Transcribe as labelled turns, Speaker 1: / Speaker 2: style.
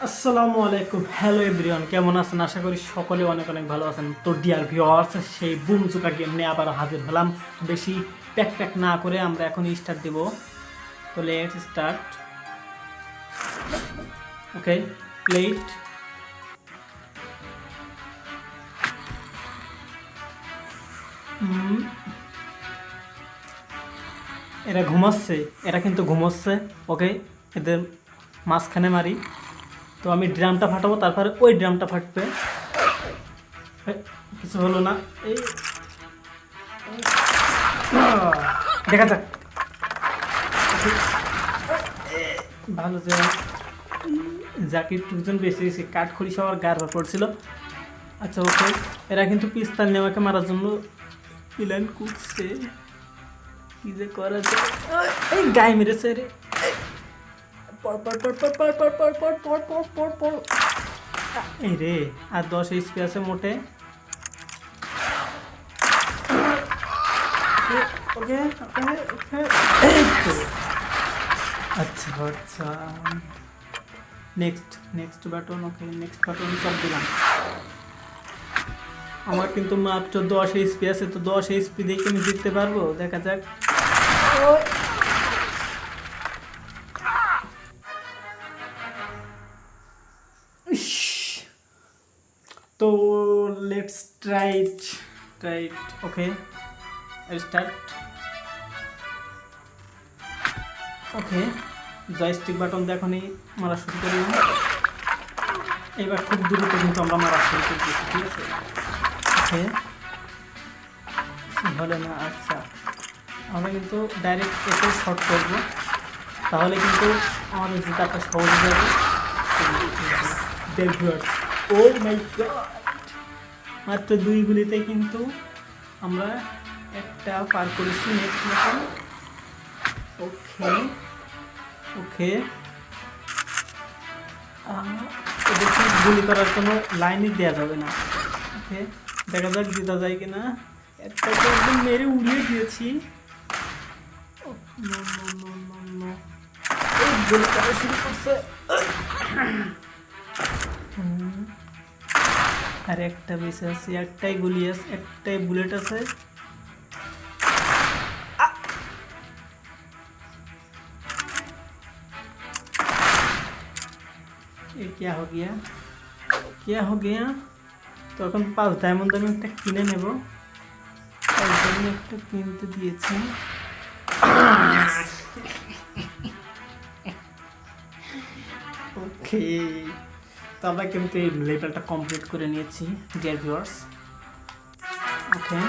Speaker 1: আসসালামু আলাইকুম, hello everyone, কেমন আছেন? আশা করি সকলে অনেক অনেক ভালো আছেন। তো ডিয়ার ভিউয়ার্স, সেই বুমজুকা গেম নিয়ে আবার হাজির হলাম। বেশি প্যাক প্যাক না করে আমরা এখন স্টার্ট দেব। তো লেটস স্টার্ট। Okay, plate. এরা ঘুমাচ্ছে, এরা কিন্তু ঘুমাচ্ছে। ওকে, এদের মাঝখানে মারি। তো আমি ড্রামটা ফাটাবো, তারপরে ওই ড্রামটা ফাটবে। কিছু হলো না। এই দেখা যাক। ভালো যে জাকির টুকজন বেশি বেশি কাঠ খড়ি সবার গার ভর পড়ছিল। আচ্ছা ওকে, এরা কিন্তু পিস্তাল নিয়ে আমাকে মারার জন্য প্ল্যান করছে। কি যে করা যায়। এই গায়ে মেরেছে রে। পড় পড় পড় পড় পড় পড় পড় পড় পড় পড় পড় পড়। এই রে, আর 10 এইচপি আছে মোটে। ওকে ওকে ওকে। আচ্ছা আচ্ছা, নেক্সট বাটন। ওকে, নেক্সট বাটন সব দিলাম। আমার কিন্তু মাত্র 10 এইচপি আছে, তো 10 এইচপি দিয়ে আমি জিততে পারবো? দেখা যাক। তো let's try okay, start. Okay, joystick button দিয়ে এখনই মারা শুরু করি। এবার খুব দ্রুত কিন্তু আমরা মারা শুরু করতেছি, ঠিক আছে? ওকে, হলে না। আচ্ছা, আমরা কিন্তু ডাইরেক্ট এসে শর্ট করবো, তাহলে কিন্তু আমাদের জেতাটা সহজ হয়ে যাবে। ও মাই গড, মাত্র 2 গুলিতে কিন্তু আমরা একটা পার করেছি। Next button. ওকে ওকে, এদেরকে গুলি করার কোনো লাইনই দেওয়া যাবে না। ওকে, দেখা যাক জেতা যায় কিনা। একটা তো একদম মেরে উড়িয়ে দিয়েছি। গুলি করা শুরু করছে। আর একটা বেঁচে আছে, একটাই গুলি আছে, একটাই বুলেট আছে। ये क्या हो गया, क्या हो गया? তো এখন 5 ডায়মন্ড আমি একটা কিনে নেব। আমি একটা কিনতে দিয়েছি। ওকে, তো আমরা কিন্তু এই লেভেলটা কমপ্লিট করে নিয়েছি ডিয়ার ভিউয়ার্স। ওকে,